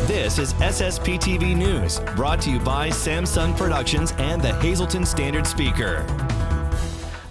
This is SSPTV News, brought to you by Samsung Productions and the Hazleton Standard Speaker.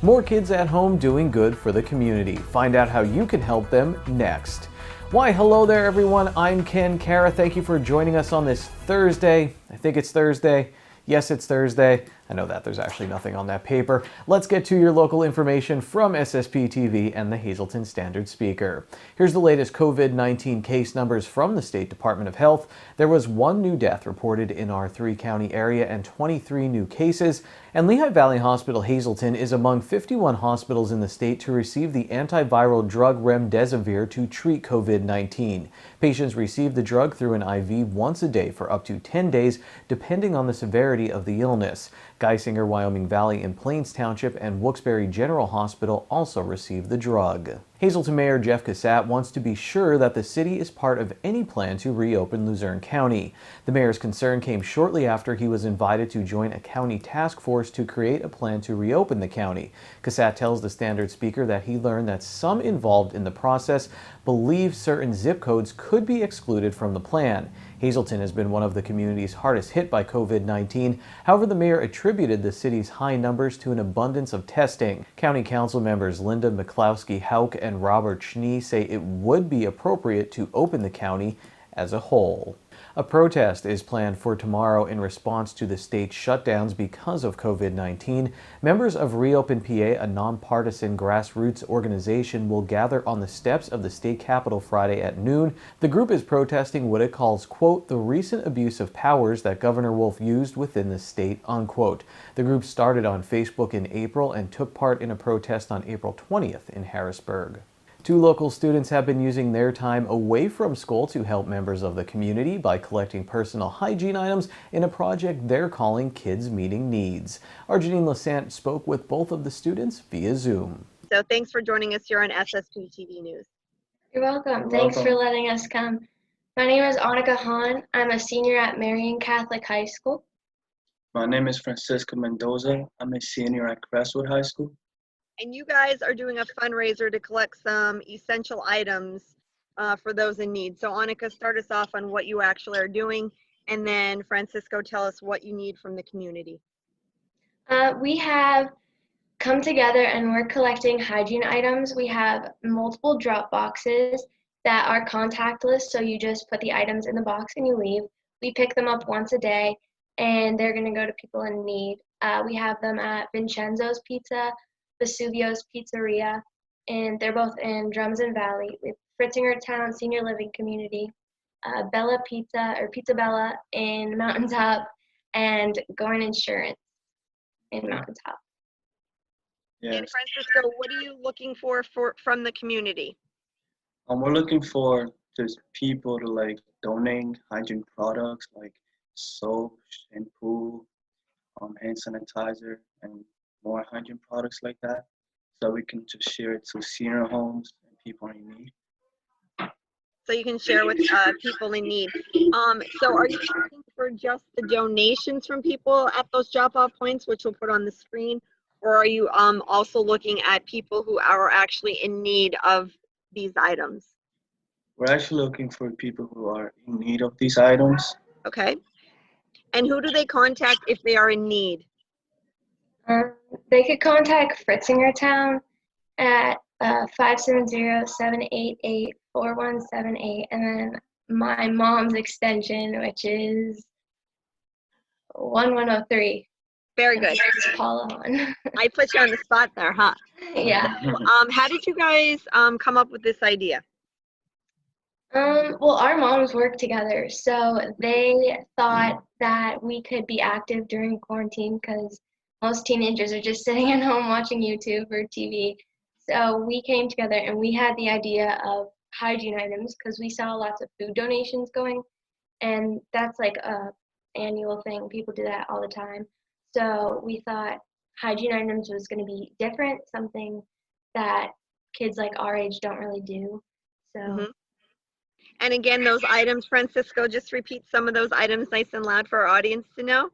More kids at home doing good for the community. Find out how you can help them next. Why, hello there everyone. I'm Ken Kara. Thank you for joining us on this Thursday. I think it's Thursday. Yes, it's Thursday. I know that there's actually nothing on that paper. Let's get to your local information from SSPTV and the Hazleton Standard Speaker. Here's the latest COVID-19 case numbers from the State Department of Health. There was 1 new death reported in our 3-county area and 23 new cases. And Lehigh Valley Hospital Hazleton is among 51 hospitals in the state to receive the antiviral drug remdesivir to treat COVID-19. Patients receive the drug through an IV once a day for up to 10 days, depending on the severity of the illness. Geisinger, Wyoming Valley and Plains Township and Wilkes-Barre General Hospital also received the drug. Hazleton Mayor Jeff Cassat wants to be sure that the city is part of any plan to reopen Luzerne County. The mayor's concern came shortly after he was invited to join a county task force to create a plan to reopen the county. Cassat tells the Standard Speaker that he learned that some involved in the process believe certain zip codes could be excluded from the plan. Hazleton has been one of the communities hardest hit by COVID-19. However, the mayor attributed the city's high numbers to an abundance of testing. County Council members Linda McCloskey-Hauk and Robert Schnee say it would be appropriate to open the county as a whole. A protest is planned for tomorrow in response to the state's shutdowns because of COVID-19. Members of Reopen PA, a nonpartisan grassroots organization, will gather on the steps of the state capitol Friday at noon. The group is protesting what it calls, quote, the recent abuse of powers that Governor Wolf used within the state, unquote. The group started on Facebook in April and took part in a protest on April 20th in Harrisburg. 2 local students have been using their time away from school to help members of the community by collecting personal hygiene items in a project they're calling Kids Meeting Needs. Our Janine Lassant spoke with both of the students via Zoom. So thanks for joining us here on SSPTV News. You're welcome. Thanks for letting us come. My name is Annika Hahn. I'm a senior at Marion Catholic High School. My name is Francisco Mendoza. I'm a senior at Crestwood High School. And you guys are doing a fundraiser to collect some essential items for those in need. So Annika, start us off on what you actually are doing, and then Francisco, tell us what you need from the community. We have come together and we're collecting hygiene items. We have multiple drop boxes that are contactless, so you just put the items in the box and you leave. We pick them up once a day, and they're going to go to people in need. We have them at Vincenzo's Pizza, Vesuvio's Pizzeria, and they're both in Drumson Valley, with Fritzinger Town Senior Living Community, Bella Pizza or Pizza Bella in Mountaintop, and Gorn Insurance in Mountaintop. Yes. And Francisco, what are you looking for from the community? We're looking for just people to donate hygiene products like soap, shampoo, hand sanitizer, and more hygiene products like that, so we can just share it to senior homes and people in need. So you can share with people in need. So are you looking for just the donations from people at those drop-off points, which we'll put on the screen, or are you also looking at people who are actually in need of these items? We're actually looking for people who are in need of these items. Okay. And who do they contact if they are in need? They could contact Fritzinger Town at 570-788-4178, and then my mom's extension, which is 1103. Very good. It's Paula Hahn. I put you on the spot there, huh? Yeah. How did you guys come up with this idea? Well, our moms work together, so they thought that we could be active during quarantine because most teenagers are just sitting at home watching YouTube or TV. So we came together and we had the idea of hygiene items because we saw lots of food donations going, and that's like a annual thing. People do that all the time. So we thought hygiene items was going to be different, something that kids like our age don't really do. So. And again, those items, Francisco, just repeat some of those items nice and loud for our audience to know.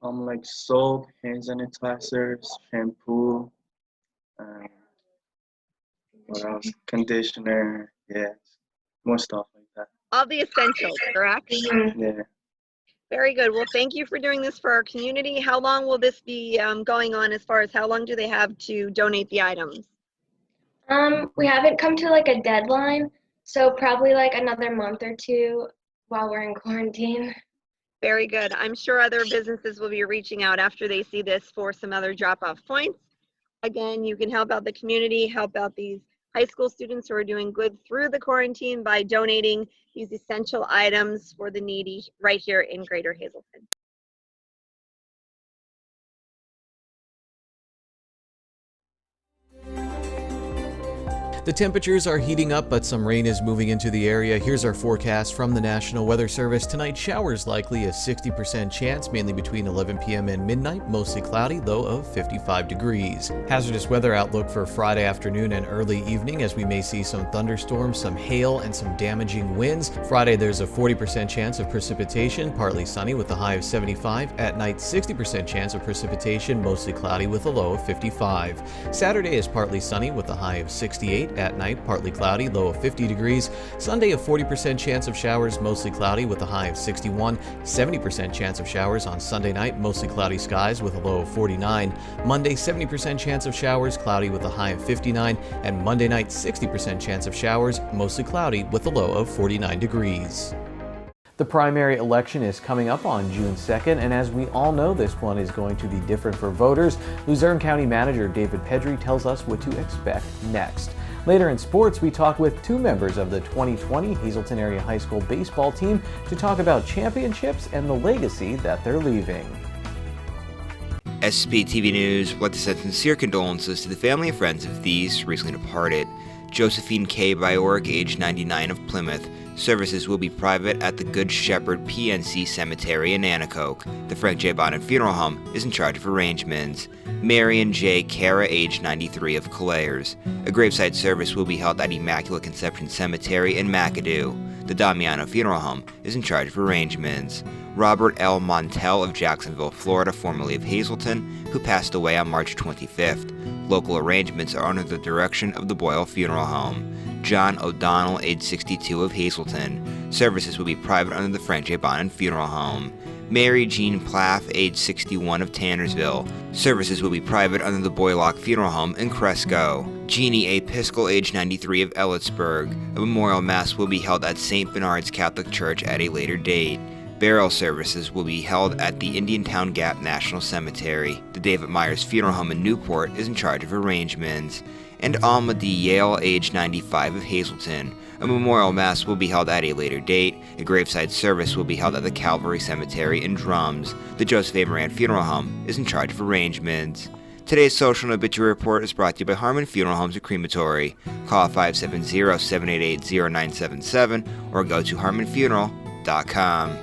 Like soap, hand sanitizers, shampoo, What else? Conditioner. Yeah. More stuff like that. All the essentials, correct? Yeah. Very good. Well, thank you for doing this for our community. How long will this be going on as far as how long do they have to donate the items? We haven't come to like a deadline, so probably like another month or two while we're in quarantine. Very good. I'm sure other businesses will be reaching out after they see this for some other drop-off points. Again, you can help out the community, help out these high school students who are doing good through the quarantine by donating these essential items for the needy right here in Greater Hazleton. The temperatures are heating up, but some rain is moving into the area. Here's our forecast from the National Weather Service. Tonight, showers likely, a 60% chance, mainly between 11 p.m. and midnight. Mostly cloudy, low of 55 degrees. Hazardous weather outlook for Friday afternoon and early evening, as we may see some thunderstorms, some hail, and some damaging winds. Friday, there's a 40% chance of precipitation, partly sunny with a high of 75. At night, 60% chance of precipitation, mostly cloudy with a low of 55. Saturday is partly sunny with a high of 68. At night, partly cloudy, low of 50 degrees. Sunday, a 40% chance of showers, mostly cloudy with a high of 61. 70% chance of showers on Sunday night, mostly cloudy skies with a low of 49. Monday, 70% chance of showers, cloudy with a high of 59. And Monday night, 60% chance of showers, mostly cloudy with a low of 49 degrees. The primary election is coming up on June 2nd, and as we all know, this one is going to be different for voters. Luzerne County Manager David Pedri tells us what to expect next. Later in sports, we talk with two members of the 2020 Hazleton Area High School baseball team to talk about championships and the legacy that they're leaving. SSPTV News would like to send sincere condolences to the family and friends of these recently departed. Josephine K. Byork, age 99 of Plymouth. Services will be private at the Good Shepherd PNC Cemetery in Nanticoke. The Frank J. Bonham Funeral Home is in charge of arrangements. Marion J. Cara, age 93 of Calairs. A graveside service will be held at Immaculate Conception Cemetery in McAdoo. The Damiano Funeral Home is in charge of arrangements. Robert L. Motel of Jacksonville, Florida, formerly of Hazleton, who passed away on March 25th. Local arrangements are under the direction of the Boyle Funeral Home. John O'Donnell, age 62 of Hazleton. Services will be private under the Frank J. Bonham Funeral Home. Mary Jean Pfaff, age 61 of Tannerville. Services will be private under the Boylock Funeral Home in Cresco. Jeannie A. Piskel, age 93 of Ellitsburg. A memorial mass will be held at St. Bernard's Catholic Church at a later date. Burial services will be held at the Indiantown Gap National Cemetery. The David Myers Funeral Home in Newport is in charge of arrangements. And Alma D. Yale, age 95 of Hazleton. A memorial mass will be held at a later date. A graveside service will be held at the Calvary Cemetery in Drums. The Joseph A. Moran Funeral Home is in charge of arrangements. Today's social and obituary report is brought to you by Harmon Funeral Homes and Crematory. Call 570-788-0977 or go to harmonfuneral.com.